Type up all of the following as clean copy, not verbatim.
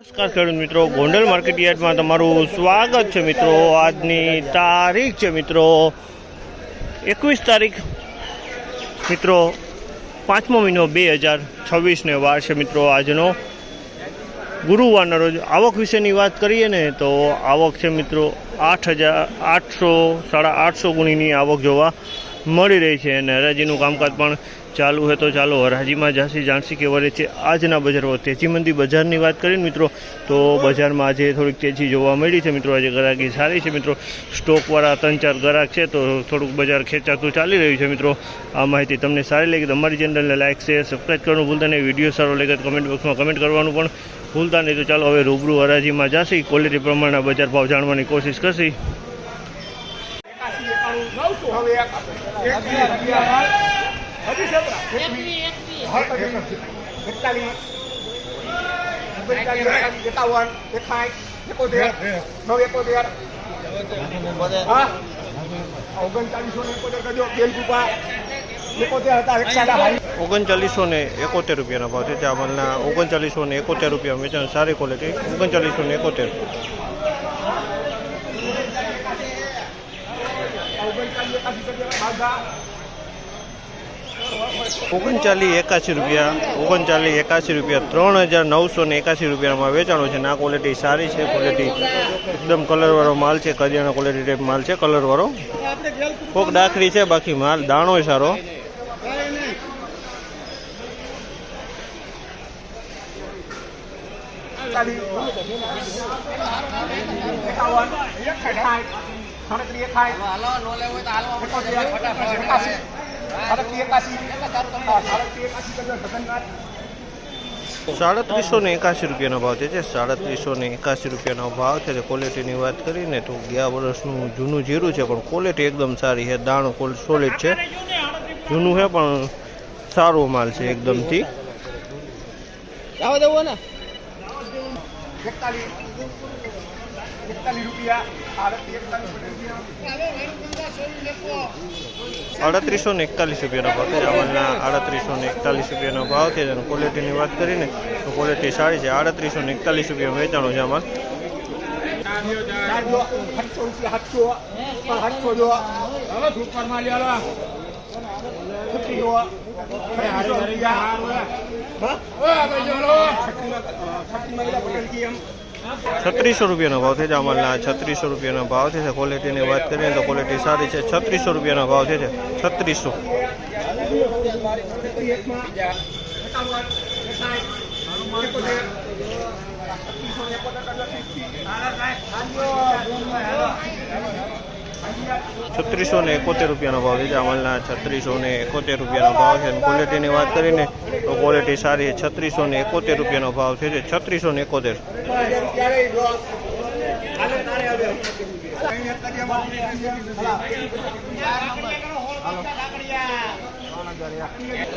નમસ્કાર ખેડૂત મિત્રો, ગોંડલ માર્કેટ યાર્ડમાં તમારું સ્વાગત છે મિત્રો। આજની તારીખ છે મિત્રો 21 તારીખ મિત્રો, 5મો મહિનો 2026 વાર છે મિત્રો। આજનો ગુરુવારના રોજ આવક વિશેની વાત કરીએ ને તો આવક છે મિત્રો 8,800 850 ગુણીની આવક જોવા મળી રહી છે અને હરાજીનું કામકાજ પણ ચાલુ है। तो ચાલો હરાજીમાં જાસી જાણસી કે વરે છે આજના બજારમાં તેજી મંદી બજારની વાત કરીએ મિત્રો તો બજારમાં આજે થોડીક તેજી જોવા મળી છે મિત્રો। આજે ગ્રાહકી સારી છે મિત્રો, સ્ટોકવાળા 3-4 ગ્રાહક છે તો થોડુંક બજાર ખેંચાતું ચાલી રહ્યું છે મિત્રો। આ માહિતી તમને સારી લાગી તો અમારી ચેનલને લાઇક શેર સબસ્ક્રાઈબ કરવાનું ભૂલતા નહીં। વિડીયો સારો લાગે તો કમેન્ટ બોક્સમાં કમેન્ટ કરવાનું પણ ભૂલતા નહીં। તો ચાલો હવે રૂબરૂ હરાજીમાં જાસી ક્વોલિટી પ્રમાણના બજાર ભાવ જાણવાની કોશિશ કરશી। ₹3971 ભાવ છે। ચાવલના ₹3971 વેચાણ, સારી ક્વોલિટી 3971। ₹3981 ₹3981 વેચાણો છે। આ ક્વોલિટી સારી છે, ક્વોલિટી એકદમ કલરવાળો માલ છે, કરિયાણા ક્વોલિટી ટાઈપ માલ છે, કલરવાળો કોક ડાખરી છે, બાકી માલ દાણો સારો। ₹3781 ભાવ છે। ₹3781 ભાવ છે। ક્વોલિટીની વાત કરીને તો ગયા વર્ષનું જૂનું જીરું છે પણ ક્વોલિટી એકદમ સારી છે, દાણો સોલિડ છે, જૂનું છે પણ સારો માલ છે એકદમથી। ₹3841 ભાવ છે। ચાવલના ₹3841 ભાવ છે। ક્વોલિટીની વાત કરીને તો ક્વોલિટી સારી છે। ₹3841 વેચાણો છે આમાં। ₹3600 ભાવ છે। જામલના ₹3600 ભાવ છે। ક્વોલિટીની વાત કરીએ તો ક્વોલિટી સારી છે। ₹3600 ભાવ છે। 3600। ₹3671 ભાવ છે। જામલના ₹3671 ભાવ છે। ક્વોલિટીની વાત કરીને તો ક્વોલિટી સારી છે। ₹3671 ભાવ છે। 3671।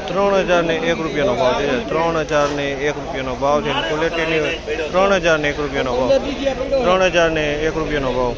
₹3001 ભાવ છે। ₹3001 ભાવ છે। ક્વોલિટીની ₹3001 ભાવ, ₹3001 ભાવ।